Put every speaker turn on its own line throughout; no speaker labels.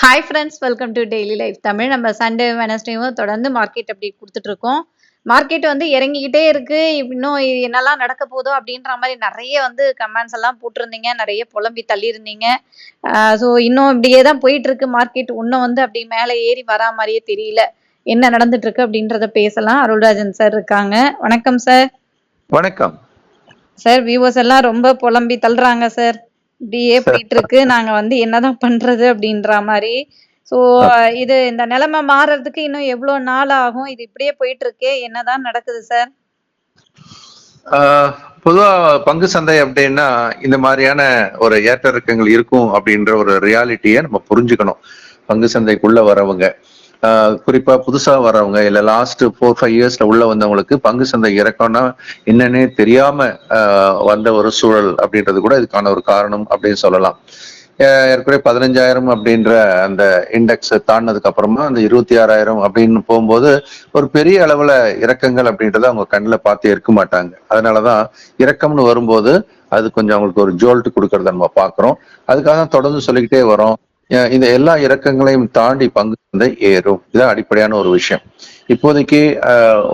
Hi friends, welcome to daily life Tamil. நம்ம Sunday, வெட்னஸ்டேவும் தொடர்ந்து market update குடுத்துட்ருக்கோம். Market வந்து இறங்கிக்கிட்டே இருக்கு. இன்னும் இது என்னலாம் நடக்க போதோ அப்டின்ற மாரி நெறைய வந்து கமெண்ட்ஸ் எல்லாம் போட்டிருந்தீங்க. நெறைய புலம்பி தள்ளியிருந்தீங்க. ஸோ இன்னும் இப்படியே தான் போயிட்டுருக்கு மார்க்கெட். இன்னும் வந்து அப்படி மேல ஏறி வரா மாரியே தெரியல. என்ன நடந்துட்டுருக்கு அப்டின்றத பேசலாம். அருள்ராஜன் சார் இருக்காங்க. வணக்கம் சார்.
வணக்கம்
சார். வியூவர்ஸ் எல்லாம் ரொம்ப புலம்பி தள்ளுறாங்க சார். இப்படியே போயிட்டுருக்கு. நாங்க வந்து என்னதான் பண்றது அப்படின்ற மாரி. ஸோ இது இந்த நிலைமை மாறுறதுக்கு இன்னும் எவ்வளோ நாள் ஆகும்? இது இப்படியே போயிட்டுருக்கே, என்னதான் நடக்குது சார்?
பொதுவா பங்கு சந்தை அப்படின்னா இந்த மாதிரியான ஒரு ஏற்ற இறக்கங்கள் இருக்கும் அப்படின்ற ஒரு ரியாலிட்டியை நம்ம புரிஞ்சுக்கணும். பங்கு சந்தைக்குள்ள வரவங்க குறிப்பா புதுசா வரவங்க இல்ல லாஸ்ட் 4-5 இயர்ஸ்ல உள்ள வந்தவங்களுக்கு பங்கு சந்தை இறக்கம்னா என்னன்னே தெரியாம வந்த ஒரு சூழல் அப்படின்றது கூட இதுக்கான ஒரு காரணம் அப்படின்னு சொல்லலாம். ஏற்கனவே 15,000 அப்படின்ற அந்த இண்டெக்ஸ் தாண்டினதுக்கு அப்புறமா அந்த 26,000 அப்படின்னு போகும்போது ஒரு பெரிய அளவுல இறக்கங்கள் அப்படின்றத அவங்க கண்ணில் பார்த்து இருக்க மாட்டாங்க. அதனாலதான் இறக்கம்னு வரும்போது அது கொஞ்சம் அவங்களுக்கு ஒரு ஜோல்ட் கொடுக்கறத நம்ம பாக்குறோம். அதுக்காக தொடர்ந்து சொல்லிக்கிட்டே வரோம். இந்த எல்லா இறக்கங்களையும் தாண்டி பங்கு சந்தை ஏறும். இதுதான் அடிப்படையான ஒரு விஷயம். இப்போதைக்கு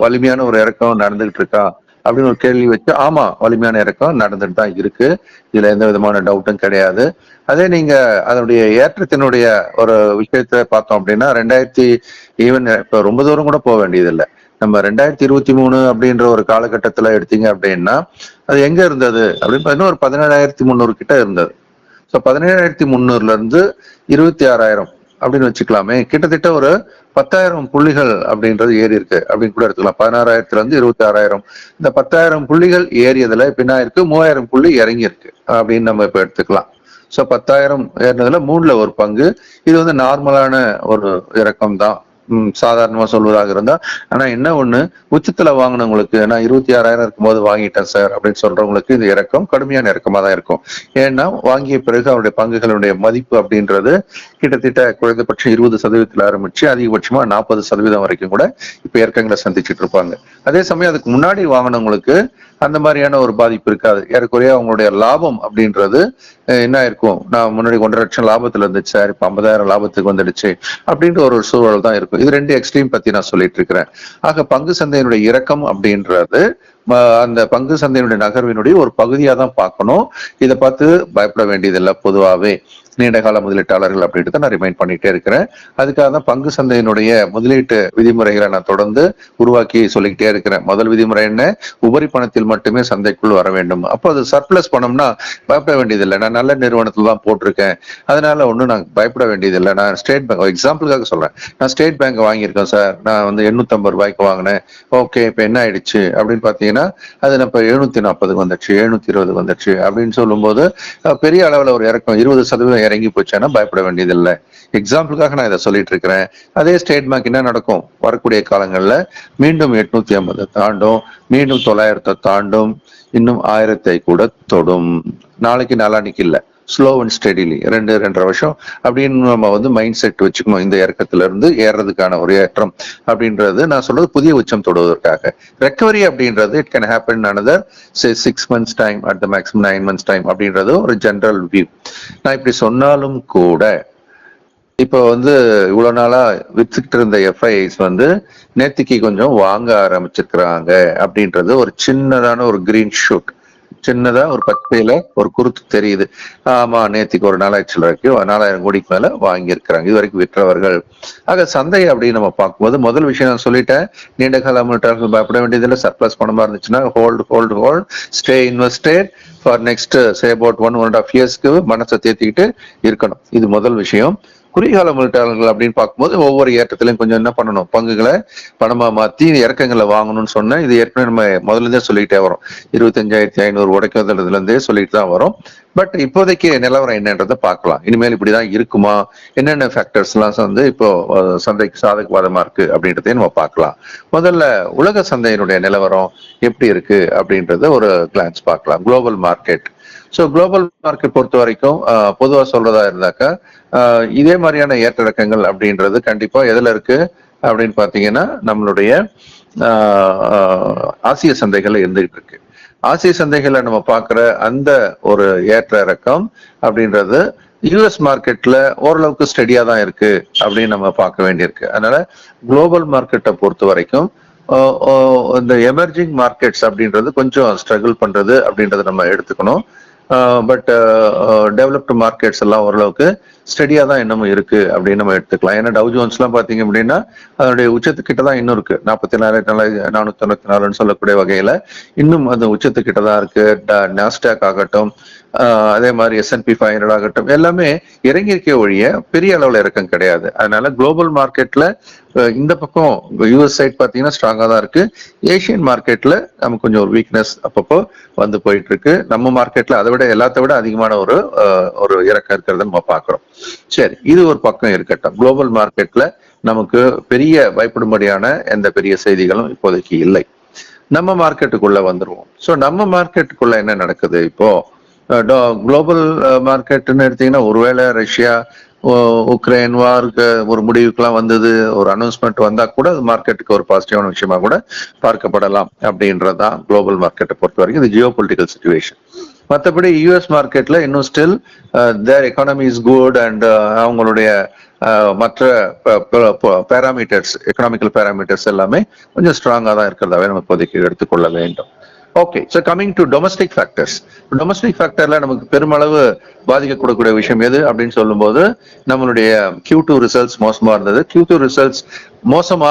வலிமையான ஒரு இறக்கம் நடந்துகிட்டு இருக்கா அப்படின்னு ஒரு கேள்வி வச்சு, ஆமா, வலிமையான இறக்கம் நடந்துட்டு தான் இருக்கு. இதுல எந்த விதமான டவுட்டும் கிடையாது. அதே நீங்க அதனுடைய ஏற்றத்தினுடைய ஒரு விஷயத்த பார்த்தோம் அப்படின்னா ஈவன் இப்ப ரொம்ப தூரம் கூட போக வேண்டியதில்லை. நம்ம 2023 அப்படின்ற ஒரு காலகட்டத்துல எடுத்தீங்க அப்படின்னா அது எங்க இருந்தது அப்படின்னு பார்த்தீங்கன்னா ஒரு 17,300 கிட்ட இருந்தது. ஸோ 17,300 இருந்து 26,000 அப்படின்னு வச்சுக்கலாமே. கிட்டத்தட்ட ஒரு 10,000 புள்ளிகள் அப்படின்றது ஏறி இருக்கு அப்படின்னு கூட எடுத்துக்கலாம். 16,000 இருந்து 26,000. இந்த 10,000 புள்ளிகள் ஏறியதுல இப்ப என்ன இருக்கு, 3,000 புள்ளி இறங்கி இருக்கு அப்படின்னு நம்ம இப்ப எடுத்துக்கலாம். ஸோ 10,000 ஏறினதுல 3ல ஒரு பங்கு. இது வந்து நார்மலான ஒரு இறக்கம் தான். சாதாரணமா சொல்வதாக இருந்தா. ஆனா என்ன ஒண்ணு, உச்சத்துல வாங்கினவங்களுக்கு நான் 26,000 இருக்கும்போது வாங்கிட்டேன் சார் அப்படின்னு சொல்றவங்களுக்கு இந்த இறக்கம் கடுமையான இறக்கமா தான் இருக்கும். ஏன்னா வாங்கிய பிறகு அவருடைய பங்குகளுடைய மதிப்பு அப்படின்றது கிட்டத்தட்ட குறைந்தபட்சம் 20% ஆரம்பிச்சு அதிகபட்சமா 40% வரைக்கும் கூட இப்ப இறக்கங்களை சந்திச்சுட்டு இருப்பாங்க. அதே சமயம் அதுக்கு முன்னாடி வாங்கினவங்களுக்கு அந்த மாதிரியான ஒரு பாதிப்பு இருக்காது. ஏறக்குறைய அவங்களுடைய லாபம் அப்படின்றது என்ன இருக்கும், நான் முன்னாடி 1,50,000 லாபத்துல இருந்துச்சு சார், இப்ப 50,000 லாபத்துக்கு வந்துடுச்சு அப்படின்ற ஒரு சூழல் தான் இருக்கும். இது 2 எக்ஸ்ட்ரீம் பத்தி நான் சொல்லிட்டு இருக்கிறேன். ஆக பங்கு சந்தையினுடைய இறக்கம் அப்படின்றது அந்த பங்கு சந்தையினுடைய நகர்வினுடைய ஒரு பகுதியா தான் பார்க்கணும். இதை பார்த்து பயப்பட வேண்டியதில்லை. பொதுவாகவே நீண்டகால முதலீட்டாளர்கள் அப்படின்ட்டு நான் ரிமைண்ட் பண்ணிட்டே இருக்கிறேன். அதுக்காக தான் பங்கு சந்தையினுடைய முதலீட்டு விதிமுறைகளை நான் தொடர்ந்து உருவாக்கி சொல்லிக்கிட்டே இருக்கிறேன். முதல் விதிமுறை என்ன, உபரி பணத்தில் மட்டுமே சந்தைக்குள் வர வேண்டும். அப்போ அது சர்ப்ளஸ் பணம்னா பயப்பட வேண்டியதில்லை. நான் நல்ல நிறுவனத்துல தான் போட்டிருக்கேன், அதனால ஒன்றும் நான் பயப்பட வேண்டியதில்லை. நான் ஸ்டேட் பேங்க் எக்ஸாம்பிளுக்காக சொல்றேன். நான் ஸ்டேட் பேங்க் வாங்கியிருக்கேன் சார், நான் வந்து 850 ரூபாய்க்கு வாங்கினேன். ஓகே, இப்ப என்ன ஆயிடுச்சு அப்படின்னு பாத்தீங்கன்னா அது நம்ம 740 வந்துச்சு, 720 வந்துச்சு அப்படின்னு சொல்லும்போது பெரிய அளவுல ஒரு இறக்கம் 20% இறங்கி போச்சுன்னா பயப்பட வேண்டியதில்லை. எக்ஸாம்பிளுக்காக நான் இதை சொல்லிட்டு இருக்கிறேன். அதே ஸ்டேட் பேங்க் என்ன நடக்கும், வரக்கூடிய காலங்கள்ல மீண்டும் 850 தாண்டும், மீண்டும் 900 தாண்டும், இன்னும் 1000 கூட தொடும். நாளைக்கு நாளானிக்கு இல்ல, ஸ்லோ அண்ட் ஸ்டெடிலி 2-2.5 வருஷம் அப்படின்னு நம்ம வந்து மைண்ட் செட் வச்சுக்கணும். இந்த இறக்கத்துல இருந்து ஏறதுக்கான ஒரு ஏற்றம் அப்படின்றது நான் சொல்றது புதிய உச்சம் தொடுவதற்காக. ரெக்கவரி அப்படின்றது it can happen another say 6 months time, at the maximum 9 months time அப்படின்றது ஒரு ஜெனரல் வியூ. நான் இப்படி சொன்னாலும் கூட இப்போ வந்து இவ்வளவு நாளா வித்துக்கிட்டு இருந்த எஃப்ஐஐஸ் வந்து நேத்திக்கு கொஞ்சம் வாங்க ஆரம்பிச்சிருக்கிறாங்க அப்படின்றது ஒரு சின்னதான ஒரு கிரீன் ஷூட். சின்னதா ஒரு பச்சையில ஒரு குருத்து தெரியுது. ஆமா, நேத்திக்கு ஒரு 4,00,000 கோடிக்கு மேல வாங்கி இருக்கிறாங்க இது வரைக்கும் விற்றவர்கள். ஆக சந்தை அப்படின்னு நம்ம பார்க்கும்போது முதல் விஷயம் நான் சொல்லிட்டேன், நீண்ட கால முதலீட்டாளர்கள் பயப்பட வேண்டியதில்லை. சர்ப்ளஸ் பணமா இருந்துச்சுன்னா hold stay invested for next say about 1.5 இயர்ஸ்க்கு மனசை தேத்திக்கிட்டு இருக்கணும். இது முதல் விஷயம். குறுகிய முதலீட்டாளர்கள் அப்படின்னு பார்க்கும்போது ஒவ்வொரு ஏற்றத்திலையும் கொஞ்சம் என்ன பண்ணணும், பங்குகளை பணமா மாத்தி இறக்கங்களை வாங்கணும்னு சொன்னேன். இது ஏற்கனவே நம்ம முதல்ல இருந்தே சொல்லிட்டே வரோம். 25,500 உடைக்கிறதுல இருந்தே சொல்லிட்டு தான் வரும். பட் இப்போதைக்கு நிலவரம் என்னன்றதை பார்க்கலாம். இனிமேல் இப்படிதான் இருக்குமா, என்னென்ன ஃபேக்டர்ஸ் எல்லாம் வந்து இப்போ சந்தைக்கு சாதகவாதமா இருக்கு அப்படின்றதையும் நம்ம பார்க்கலாம். முதல்ல உலக சந்தையினுடைய நிலவரம் எப்படி இருக்கு அப்படின்றத ஒரு கிளான்ஸ் பார்க்கலாம். Global market. So global market பொறுத்த வரைக்கும் பொதுவாக சொல்றதா இருந்தாக்கா இதே மாதிரியான ஏற்ற இறக்கங்கள் அப்படின்றது கண்டிப்பா எதுல இருக்கு அப்படின்னு பாத்தீங்கன்னா நம்மளுடைய ஆசிய சந்தைகள்ல இருந்துகிட்டு இருக்கு. ஆசிய சந்தைகளை நம்ம பார்க்குற அந்த ஒரு ஏற்ற இறக்கம் அப்படின்றது யூஎஸ் மார்க்கெட்ல ஓரளவுக்கு ஸ்டெடியா தான் இருக்கு அப்படின்னு நம்ம பார்க்க வேண்டியிருக்கு. அதனால குளோபல் மார்க்கெட்டை பொறுத்த வரைக்கும் இந்த எமர்ஜிங் மார்க்கெட்ஸ் அப்படின்றது கொஞ்சம் ஸ்ட்ரகிள் பண்றது அப்படின்றத நம்ம எடுத்துக்கணும். பட் டெவலப்டு மார்க்கெட்ஸ் எல்லாம் ஓரளவுக்கு ஸ்டெடியா தான் இன்னமும் இருக்கு அப்படின்னு நம்ம எடுத்துக்கலாம். ஏன்னா டவ் ஜோன்ஸ் எல்லாம் பாத்தீங்க அப்படின்னா அதனுடைய உச்சத்துக்கிட்ட தான் இன்னும் இருக்கு. 44,494 சொல்லக்கூடிய வகையில இன்னும் அது உச்சத்துக்கிட்ட தான் இருக்கு. நாஸ்டாக் ஆகட்டும், அதே மாதிரி S&P 500 ஆகட்டும், எல்லாமே இறங்கி இருக்க ஒழிய பெரிய அளவுல இறக்கம் கிடையாது. அதனால குளோபல் மார்க்கெட்ல இந்த பக்கம் யூஎஸ் சைட் பாத்தீங்கன்னா ஸ்ட்ராங்கா தான் இருக்கு. ஏசியன் மார்க்கெட்ல நமக்கு கொஞ்சம் ஒரு வீக்னஸ் அப்பப்போ வந்து போயிட்டு இருக்கு. நம்ம மார்க்கெட்ல அதை விட எல்லாத்த விட அதிகமான ஒரு இறக்கம் இருக்கிறத நம்ம பாக்குறோம். சரி, இது ஒரு பக்கம் இருக்கட்டும். குளோபல் மார்க்கெட்ல நமக்கு பெரிய பயப்படும்படியான எந்த பெரிய செய்திகளும் இப்போதைக்கு இல்லை. நம்ம மார்க்கெட்டுக்குள்ள வந்துருவோம். ஸோ நம்ம மார்க்கெட்டுக்குள்ள என்ன நடக்குது இப்போ? குளோபல் மார்க்கெட்னு எடுத்தீங்கன்னா ஒருவேளை ரஷ்யா உக்ரைன் வாருக்கு ஒரு முடிவுக்குலாம் வந்தது, ஒரு அனௌன்ஸ்மெண்ட் வந்தா கூட அது மார்க்கெட்டுக்கு ஒரு பாசிட்டிவான விஷயமா கூட பார்க்கப்படலாம் அப்படின்றதுதான் குளோபல் மார்க்கெட்டை பொறுத்த வரைக்கும் இது ஜியோ பொலிட்டிக்கல் சிச்சுவேஷன். மற்றபடி யூஎஸ் மார்க்கெட்ல இன்னும் still there economy is good and அவங்களுடைய மற்ற பேராமீட்டர்ஸ், எக்கனாமிக்கல் பேராமீட்டர்ஸ் எல்லாமே கொஞ்சம் ஸ்ட்ராங்கா தான் இருக்கிறதாவே நம்ம இப்போதைக்கு எடுத்துக்கொள்ள வேண்டும். Okay, so coming to domestic factors. Domestic ஃபேக்டர்ல நமக்கு பெருமளவு பாதிக்கக்கூடக்கூடிய விஷயம் எது அப்படின்னு சொல்லும்போது நம்மளுடைய Q2 ரிசல்ட்ஸ் மோசமா இருந்தது. Q2 ரிசல்ட்ஸ் மோசமா,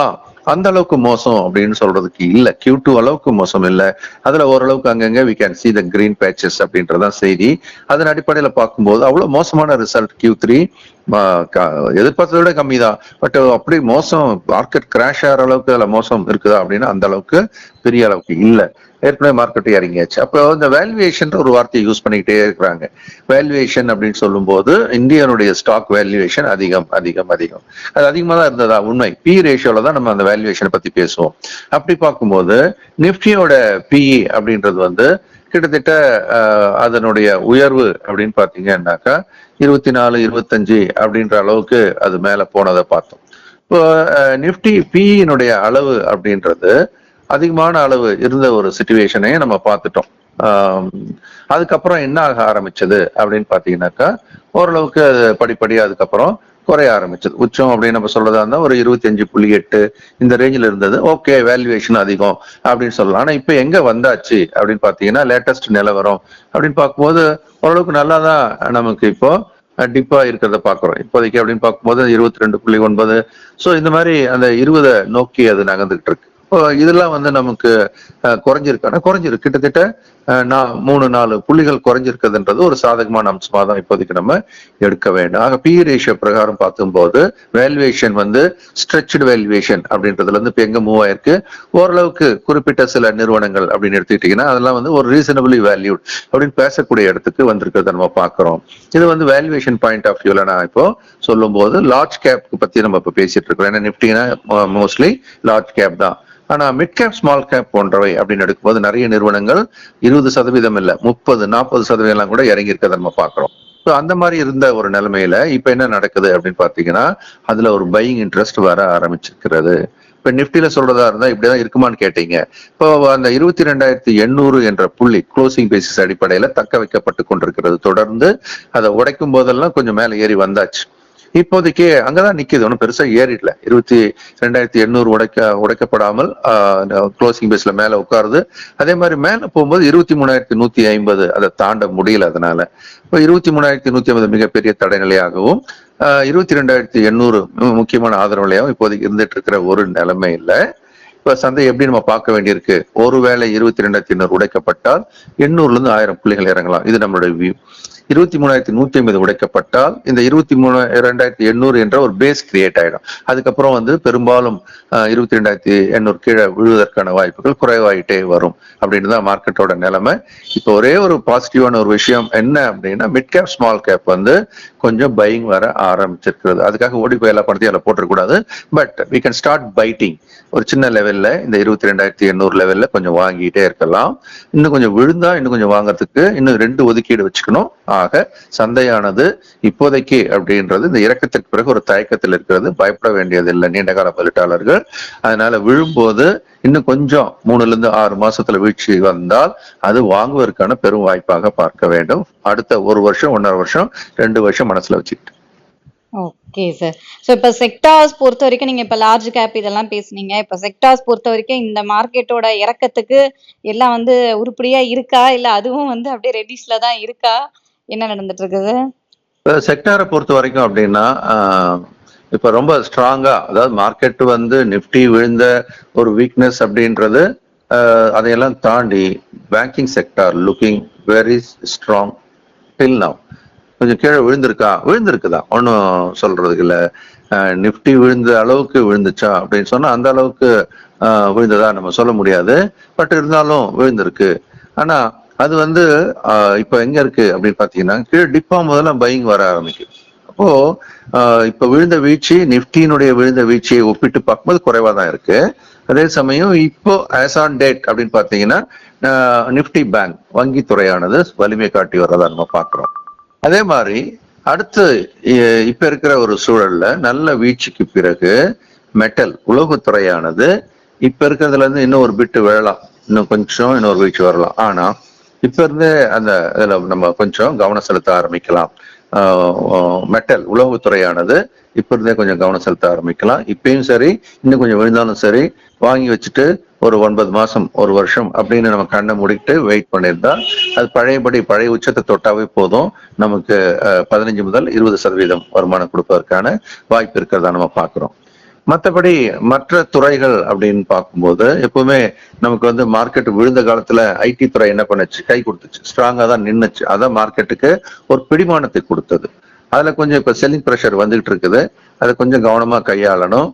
அந்த அளவுக்கு மோசம் அப்படின்னு சொல்றதுக்கு இல்ல. Q2 அளவுக்கு மோசம் இல்ல. அதுல ஓரளவுக்கு அங்கங்க we can see the green patches அப்படின்றதான் செய்தி. அதன் அடிப்படையில பார்க்கும்போது அவ்வளவு மோசமான ரிசல்ட் Q3 எதிர்பார்த்ததை விட கம்மி தான். பட் அப்படி மோசம், மார்க்கெட் கிராஷ் ஆகிற அளவுக்கு அதுல மோசம் இருக்குதா அப்படின்னா அந்த அளவுக்கு பெரிய அளவுக்கு இல்லை. ஏற்கனவே மார்க்கெட் இறங்கியாச்சு. அப்போ இந்த வேல்யூவேஷன் ஒரு வார்த்தையை யூஸ் பண்ணிக்கிட்டே இருக்கிறாங்க. வேல்யூவேஷன் அப்படின்னு சொல்லும் போது இந்தியனுடைய ஸ்டாக் வேல்யூவேஷன் அதிகம் அதிகம் அதிகம், அது அதிகமா தான் இருந்ததா உண்மை. பி ரேஷியோல தான் நம்ம அந்த வேல்யூவேஷனை பத்தி பேசுவோம். அப்படி பார்க்கும்போது நிப்டியோட பிஇ அப்படின்றது கிட்டத்தட்ட அதனுடைய உயர்வு அப்படின்னு பாத்தீங்கன்னாக்கா 24, 25 அப்படின்ற அளவுக்கு அது மேல போனதை பார்த்தோம். இப்போ நிப்டி பிஇனுடைய அளவு அப்படின்றது அதிகமான அளவு இருந்த ஒரு சிச்சுவேஷனையும் நம்ம பார்த்துட்டோம். அதுக்கப்புறம் என்ன ஆக ஆரம்பிச்சது அப்படின்னு பாத்தீங்கன்னாக்கா ஓரளவுக்கு அது படிப்படியா அதுக்கப்புறம் குறைய ஆரம்பிச்சது. உச்சம் அப்படின்னு நம்ம சொல்றதா இருந்தா ஒரு 25.8 இந்த ரேஞ்சில் இருந்தது. ஓகே, வேல்யூவேஷன் அதிகம் அப்படின்னு சொல்லலாம். ஆனா இப்ப எங்க வந்தாச்சு அப்படின்னு பாத்தீங்கன்னா லேட்டஸ்ட் நிலவரம் அப்படின்னு பார்க்கும்போது ஓரளவுக்கு நல்லா தான் நமக்கு இப்போ டிப்பா இருக்கிறத பாக்குறோம் இப்போதைக்கு. அப்படின்னு பார்க்கும்போது 22.9. ஸோ இந்த மாதிரி அந்த 20 நோக்கி அது நகர்ந்துகிட்டு இருக்கு. இதெல்லாம் நமக்கு குறைஞ்சிருக்கு. ஆனா குறைஞ்சிருக்கு கிட்டத்தட்ட 3-4 புள்ளிகள் குறைஞ்சிருக்குதுன்றது ஒரு சாதகமான அம்சமா தான் இப்போதைக்கு நம்ம எடுக்க வேண்டும். ஆக பி ரேஷியோ பிரகாரம் பார்க்கும்போது வேல்யூவேஷன் ஸ்ட்ரெச்டு வேல்யூவேஷன் அப்படின்றதுல இப்ப எங்க மூவ் ஆயிருக்கு. ஓரளவுக்கு குறிப்பிட்ட சில நிறுவனங்கள் அப்படின்னு எடுத்துக்கிட்டீங்கன்னா அதெல்லாம் ஒரு ரீசனபிளி வேல்யூட் அப்படின்னு பேசக்கூடிய இடத்துக்கு வந்திருக்கிறத நம்ம பாக்குறோம். இது வேல்யூவேஷன் பாயிண்ட் ஆஃப் வியூல நான் இப்போ சொல்லும் போது லார்ஜ் கேப் பத்தி நம்ம இப்ப பேசிட்டு இருக்கோம். ஏன்னா நிப்டினா மோஸ்ட்லி லார்ஜ் கேப் தான். ஆனா மிட் கேப், ஸ்மால் கேப் போன்றவை அப்படின்னு எடுக்கும்போது நிறைய நிறுவனங்கள் 20% இல்ல 30-40% எல்லாம் கூட இறங்கி இருக்கிறத நம்ம பாக்குறோம். அந்த மாதிரி இருந்த ஒரு நிலைமையில இப்ப என்ன நடக்குது அப்படின்னு பாத்தீங்கன்னா அதுல ஒரு பையிங் இன்ட்ரெஸ்ட் வர ஆரம்பிச்சிருக்கிறது. இப்ப நிப்டில சொல்றதா இருந்தா இப்படிதான் இருக்குமான்னு கேட்டீங்க. இப்போ அந்த 22,800 என்ற புள்ளி க்ளோசிங் பேசிஸ் அடிப்படையில தக்க வைக்கப்பட்டு கொண்டிருக்கிறது. தொடர்ந்து அதை உடைக்கும் போதெல்லாம் கொஞ்சம் மேல ஏறி வந்தாச்சு. இப்போதைக்கு அங்கதான் நிக்குது, ஒன்றும் பெருசா ஏறிடல. 22,800 உடைக்கப்படாமல் க்ளோசிங் பேஸ்ல மேல உட்காருது. அதே மாதிரி மேல போகும்போது 23,150 அதை தாண்ட முடியல. அதனால இப்போ 23,150 மிகப்பெரிய தடைநிலையாகவும் 22,800 முக்கியமான ஆதரவு நிலையாகவும் இப்போதைக்கு இருந்துட்டு இருக்கிற ஒரு நிலைமை இல்லை. இப்ப சந்தை எப்படி நம்ம பார்க்க வேண்டியிருக்கு? ஒருவேளை 22,800 உடைக்கப்பட்டால் 800ல இருந்து 1000 புள்ளிகள் இறங்கலாம். இது நம்மளுடைய வியூ. 23,150 உடைக்கப்பட்டால் இந்த 23,2,800 என்ற ஒரு பேஸ் கிரியேட் ஆயிடும். அதுக்கப்புறம் பெரும்பாலும் 22,800 கீழே விழுவதற்கான வாய்ப்புகள் குறைவாயிட்டே வரும் அப்படின்னு தான் மார்க்கெட்டோட நிலைமை. இப்போ ஒரே ஒரு பாசிட்டிவான ஒரு விஷயம் என்ன அப்படின்னா மிட் கேப், ஸ்மால் கேப் கொஞ்சம் பையிங் வர ஆரம்பிச்சிருக்கிறது. அதுக்காக ஓடி போய் எல்லா பணத்தையும் அதில் போட்டுறக்கூடாது. பட் வி கேன் ஸ்டார்ட் பைட்டிங். ஒரு சின்ன லெவல்ல இந்த 22,800 லெவல்ல கொஞ்சம் வாங்கிட்டே இருக்கலாம். இன்னும் கொஞ்சம் விழுந்தா இன்னும் கொஞ்சம் வாங்குறதுக்கு இன்னும் 2 ஒதுக்கீடு வச்சுக்கணும். ஆக சந்தையானது இப்போதைக்கு அப்படின்றது இந்த இறக்கத்திற்கு பிறகு ஒரு தயக்கத்தில் இருக்கிறது. பயப்பட வேண்டியதில்லை நீண்டகால முதலீட்டாளர்கள். அதனால விழும்போது இன்னும் கொஞ்சம் 3 to 6 மாசத்துல வீழ்ச்சி வந்தால் அது வாங்குவதற்கான பெரும் வாய்ப்பாக பார்க்க வேண்டும். அடுத்த 1 வருஷம் 1.5 வருஷம் 2 வருஷம் மனசுல வச்சுக்கிட்டு.
Okay sir. ஸோ இப்போ செக்டார்ஸ் பொறுத்த வரைக்கும் நீங்க இப்ப லார்ஜ் கேப் இதெல்லாம் பேசுனீங்க. இப்ப செக்டார்ஸ் பொறுத்த வரைக்கும் இந்த மார்க்கெட்டோட இறக்கத்துக்கு எல்லாம் வந்து உருப்படியா இருக்கா? இல்ல அதுவும் வந்து அப்படியே ரெடிஷ்ல தான் இருக்கா? என்ன நடந்துட்டு இருக்குது?
செக்டாரை பொறுத்த வரைக்கும் அப்படின்னா இப்ப ரொம்ப ஸ்ட்ராங்கா, அதாவது மார்க்கெட் வந்து நிப்டி விழுந்த ஒரு வீக்னஸ் அப்படின்றது அதையெல்லாம் தாண்டி banking sector looking very strong till now. கொஞ்சம் கீழே விழுந்திருக்குதான், ஒன்றும் சொல்றதுக்கு இல்லை. நிப்டி விழுந்த அளவுக்கு விழுந்துச்சா அப்படின்னு சொன்னா அந்த அளவுக்கு விழுந்ததா நம்ம சொல்ல முடியாது. பட் இருந்தாலும் விழுந்திருக்கு. ஆனா அது வந்து இப்ப எங்க இருக்கு அப்படின்னு பாத்தீங்கன்னா கீழே டிப்பா முதல்ல பையிங் வர ஆரம்பிக்கும். அப்போ இப்ப விழுந்த வீழ்ச்சி நிப்டியினுடைய விழுந்த வீழ்ச்சியை ஒப்பிட்டு பார்க்கும்போது குறைவா தான் இருக்கு. அதே சமயம் இப்போ ஆஸ் ஆன் டேட் அப்படின்னு பாத்தீங்கன்னா நிப்டி பேங்க் வங்கித்துறையானது வலிமை காட்டி வர்றதா நம்ம பாக்குறோம். அதே மாதிரி அடுத்து இப்ப இருக்கிற ஒரு சூழல்ல நல்ல வீழ்ச்சிக்கு பிறகு மெட்டல் உலோகத்துறையானது இப்ப இருக்கிறதுல இருந்து இன்னும் ஒரு பிட்டு விழலாம், இன்னும் கொஞ்சம் இன்னொரு வீழ்ச்சி வரலாம். ஆனா இப்ப இருந்து அந்த இதுல நம்ம கொஞ்சம் கவனம் செலுத்த ஆரம்பிக்கலாம். மெட்டல் உலோகத்துறையானது இப்ப இருந்தே கொஞ்சம் கவனம் செலுத்த ஆரம்பிக்கலாம். இப்பயும் சரி, இன்னும் கொஞ்சம் விழுந்தாலும் சரி, வாங்கி வச்சுட்டு ஒரு 9 மாசம் 1 வருஷம் அப்படின்னு நம்ம கண்ணை மூடிட்டு வெயிட் பண்ணியிருந்தா அது பழைய உச்சத்தை தொட்டாவே போதும், நமக்கு 15 முதல் 20% வருமானம் கொடுப்பதற்கான வாய்ப்பு இருக்கிறதா நம்ம பாக்குறோம். மற்றபடி மற்ற துறைகள் அப்படின்னு பார்க்கும்போது எப்பவுமே நமக்கு வந்து மார்க்கெட் விழுந்த காலத்துல ஐடி துறை என்ன பண்ணுச்சு, கை கொடுத்துச்சு, ஸ்ட்ராங்கா தான் நின்னுச்சு. அதான் மார்க்கெட்டுக்கு ஒரு பிடிமானத்தை கொடுத்தது. அதுல கொஞ்சம் இப்ப செல்லிங் ப்ரெஷர் வந்துகிட்டு இருக்குது, அதை கொஞ்சம் கவனமா கையாளணும்.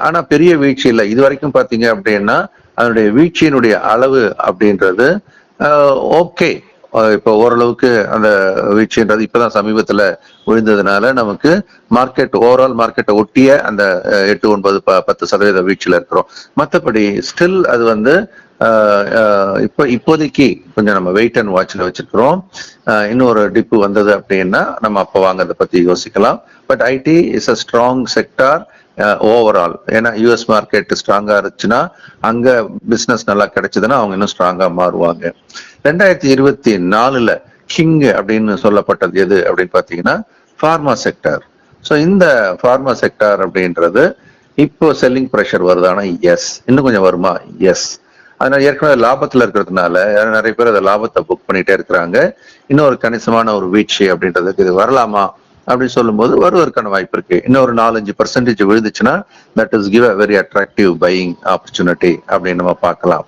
ஆனா பெரிய வீழ்ச்சி இல்லை இது வரைக்கும் பாத்தீங்க அப்படின்னா. அதனுடைய வீழ்ச்சியினுடைய அளவு அப்படின்றது ஓகே. இப்போ ஓரளவுக்கு அந்த வீழ்ச்சின்றது இப்பதான் சமீபத்துல விழுந்ததுனால நமக்கு மார்க்கெட் ஓவரால் மார்க்கெட்டை ஒட்டிய அந்த 8, 9, 10% வீழ்ச்சியில இருக்கிறோம். மற்றபடி ஸ்டில் அது வந்து இப்போதைக்கு கொஞ்சம் நம்ம வெயிட் அண்ட் வாட்ச்ல வச்சிருக்கிறோம். இன்னொரு டிப்பு வந்தது அப்படின்னா நம்ம அப்போ வாங்கறத பத்தி யோசிக்கலாம். But ID is a strong sector overall. ஏன்னா யூஎஸ் மார்க்கெட் ஸ்ட்ராங்கா இருந்துச்சுன்னா அங்க பிசினஸ் நல்லா கிடைச்சதுன்னா அவங்க இன்னும் ஸ்ட்ராங்கா மாறுவாங்க. 2024 கிங் அப்படின்னு சொல்லப்பட்டது எது அப்படின்னு பாத்தீங்கன்னா ஃபார்மா செக்டார். ஸோ இந்த ஃபார்மா செக்டார் அப்படின்றது இப்போ செல்லிங் ப்ரெஷர் வருதானா? எஸ். இன்னும் கொஞ்சம் வருமா? எஸ். அதனால ஏற்கனவே லாபத்துல இருக்கிறதுனால நிறைய பேர் அதை லாபத்தை புக் பண்ணிட்டே இருக்கிறாங்க. இன்னும் ஒரு கணிசமான ஒரு வீழ்ச்சி அப்படின்றதுக்கு இது வரலாமா அப்படின்னு சொல்லும் போது வருவதற்கான வாய்ப்பு இருக்கு. இன்னொரு 4-5% விழுந்துச்சுன்னா that is give a very attractive buying opportunity அப்படின்னு நம்ம பார்க்கலாம்.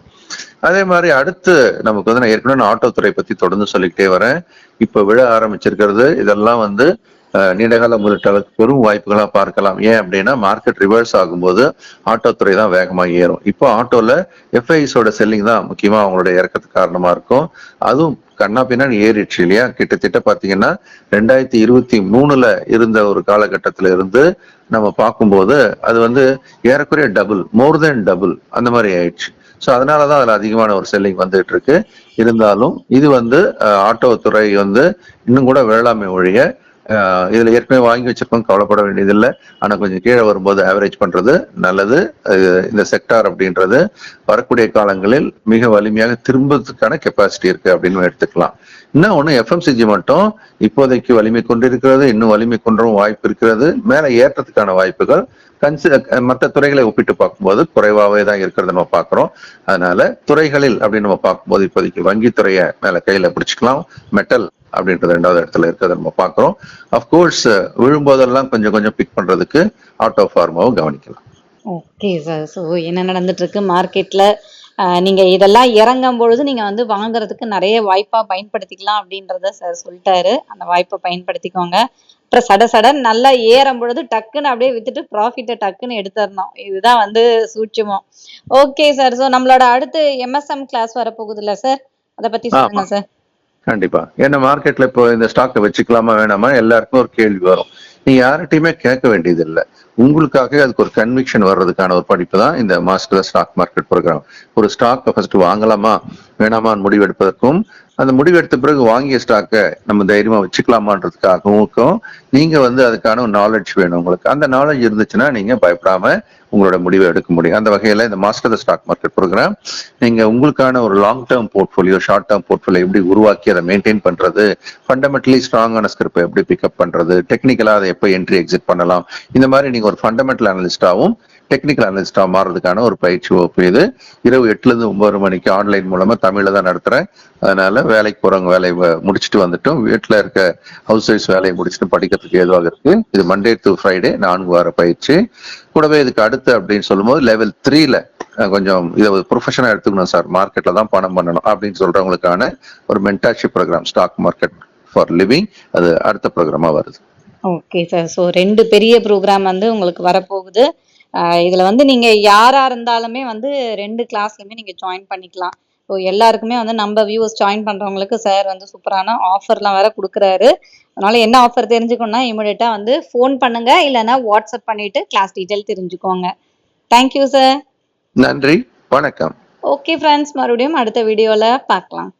அதே மாதிரி அடுத்து நமக்கு வந்து நான் ஏற்கனவே ஆட்டோ துறை பத்தி தொடர்ந்து சொல்லிக்கிட்டே வரேன். இப்ப விழ ஆரம்பிச்சிருக்கிறது இதெல்லாம் வந்து நீண்டகால முதலீட்டாளருக்கு பெரும் வாய்ப்புகளா பார்க்கலாம். ஏன் அப்படின்னா மார்க்கெட் ரிவர்ஸ் ஆகும்போது ஆட்டோ துறை தான் வேகமாக ஏறும். இப்போ ஆட்டோல எஃப்ஐஸோட செல்லிங் தான் முக்கியமா அவங்களுடைய இறக்கத்துக்கு காரணமா இருக்கும். அதுவும் கண்ணா பின்னாடி ஏறிடுச்சு இல்லையா. கிட்டத்தட்ட பாத்தீங்கன்னா 2023 இருந்த ஒரு காலகட்டத்தில இருந்து நம்ம பார்க்கும்போது அது வந்து ஏறக்குறைய டபுள், மோர் தென் டபுள் அந்த மாதிரி ஆயிடுச்சு. ஸோ அதனாலதான் அதுல அதிகமான ஒரு செல்லிங் வந்துட்டு இருக்கு. இருந்தாலும் இது வந்து ஆட்டோ துறை வந்து இன்னும் கூட வேளாண்மை ஒழிய இதுல ஏற்கனவே வாங்கி வச்சிருக்கோம், கவலைப்பட வேண்டியதில்லை. ஆனா கொஞ்சம் கீழே வரும்போது ஆவரேஜ் பண்றது நல்லது. இந்த செக்டார் அப்படின்றது வரக்கூடிய காலங்களில் மிக வலிமையாக திரும்பறதுக்கான கெப்பாசிட்டி இருக்கு அப்படின்னு எடுத்துக்கலாம். இன்னும் ஒண்ணு எஃப்எம்சிஜி மட்டும் இப்போதைக்கு வலிமை கொண்டிருக்கிறது, இன்னும் வலிமை கொண்டவும் வாய்ப்பு இருக்கிறது. மேல ஏற்றத்துக்கான வாய்ப்புகள் மற்ற துறைகளை ஒப்பிட்டு பார்க்கும்போது குறைவாகவே தான் இருக்கிறத நம்ம பார்க்கிறோம். அதனால துறைகளில் அப்படின்னு நம்ம பார்க்கும்போது இப்போதைக்கு வங்கித்துறையை மேல கையில பிடிச்சிக்கலாம். மெட்டல் அப்படின்றது 2வது இடத்துல இருக்கிறத நம்ம பார்க்கிறோம். அப்கோர்ஸ் விழும்போதெல்லாம் கொஞ்சம் கொஞ்சம் பிக் பண்றதுக்கு ஆட்டோ ஃபார்மாவும் கவனிக்கலாம்.
Okay sir. ஸோ என்ன நடந்துட்டு இருக்கு மார்க்கெட்ல? நீங்க இதெல்லாம் இறங்கும் பொழுது நீங்க வந்து வாங்குறதுக்கு நிறைய வாய்ப்பா பயன்படுத்திக்கலாம் அப்படின்றத சார் சொல்லிட்டாரு. அந்த வாய்ப்பை பயன்படுத்திக்கோங்க. அப்புறம் சடன் நல்லா ஏறும் பொழுது டக்குன்னு அப்படியே வித்துட்டு ப்ராஃபிட்டை டக்குன்னு எடுத்துடணும். இதுதான் வந்து சூட்சுமம். Okay sir. ஸோ நம்மளோட அடுத்து எம்எஸ்எம் கிளாஸ் வரப்போகுதுல்ல சார், அதை பத்தி சொல்லுங்க சார்.
கண்டிப்பா. ஏன்னா மார்க்கெட்ல இப்போ இந்த ஸ்டாக்கை வச்சுக்கலாமா வேணாமா எல்லாருக்கும் ஒரு கேள்வி வரும். நீங்க யார்கிட்டயுமே கேட்க வேண்டியது இல்லை. உங்களுக்காக அதுக்கு ஒரு கன்விக்ஷன் வர்றதுக்கான ஒரு படிப்பு தான் இந்த மாஸ்டர் ஸ்டாக் மார்க்கெட் ப்ரோக்ராம். ஒரு ஸ்டாக்கை ஃபர்ஸ்ட் வாங்கலாமா வேணாமான்னு முடிவெடுப்பதற்கும் அந்த முடிவு எடுத்த பிறகு வாங்கிய ஸ்டாக்கை நம்ம தைரியமா வச்சுக்கலாமான்றதுக்காகவும் நீங்க வந்து அதுக்கான நாலேஜ் வேணும் உங்களுக்கு. அந்த நாலேஜ் இருந்துச்சுன்னா நீங்க பயப்படாம உங்களோட முடிவை எடுக்க முடியும். அந்த வகையில இந்த master the stock market program நீங்க உங்களுக்கான ஒரு long term portfolio, short term portfolio எப்படி உருவாக்கி அதை மெயின்டைன் பண்றது, ஃபண்டமெண்டலி ஸ்ட்ராங்கான ஸ்கிரிப்பை எப்படி பிக்கப் பண்றது, டெக்னிக்கலா அதை எப்போ என்ட்ரி எக்ஸிட் பண்ணலாம், இந்த மாதிரி நீங்க ஒரு ஃபண்டமெண்டல் அனலிஸ்டாவும் டெக்னிக்கல் அனலிஸ்டா மாறதுக்கான ஒரு பயிற்சி வகுப்பு இது. இரவு 8ல இருந்து 9 மணிக்கு ஆன்லைன் மூலமா தமிழ்ல தான் நடத்துறேன். அதனால வேலைக்கு போறவங்க வேலையை முடிச்சுட்டு வந்துட்டும், வீட்டுல இருக்க ஹவுஸ் ஒய்ஃப் வேலையை முடிச்சுட்டு படிக்கிறதுக்கு ஏதுவாக இருக்கு. இது மண்டே டு ஃப்ரைடே 4 வார பயிற்சி. கூடவே இதுக்கு அடுத்து அப்படின்னு சொல்லும்போது லெவல் 3ல கொஞ்சம் இதை ப்ரொஃபஷனா எடுத்துக்கணும் சார், மார்க்கெட்ல தான் பணம் பண்ணணும் அப்படின்னு சொல்றவங்களுக்கான ஒரு mentorship program stock market for living, அது அடுத்த ப்ரோக்ராமா வருது.
Okay sir. ஸோ 2 பெரிய ப்ரோக்ராம் வந்து உங்களுக்கு வரப்போகுது. இதுல வந்து நீங்க யாரா இருந்தாலுமே வந்து 2 கிளாஸ்லயுமே நீங்க ஜாயின் பண்ணிக்கலாம். ஸோ எல்லாருக்குமே வந்து நம்ம வியூவர்ஸ் ஜாயின் பண்றவங்களுக்கு சார் வந்து சூப்பரான ஆஃபர்லாம் வேற குடுக்குறாரு. அதனால என்ன ஆஃபர் தெரிஞ்சுக்கணும்னா இமிடியேட்டா வந்து ஃபோன் பண்ணுங்க, இல்லைன்னா வாட்ஸ்அப் பண்ணிட்டு கிளாஸ் டீட்டெயில் தெரிஞ்சுக்கோங்க. Thank you sir.
நன்றி, வணக்கம்.
ஓகே ஃப்ரெண்ட்ஸ், மறுபடியும் அடுத்த வீடியோல பார்க்கலாம்.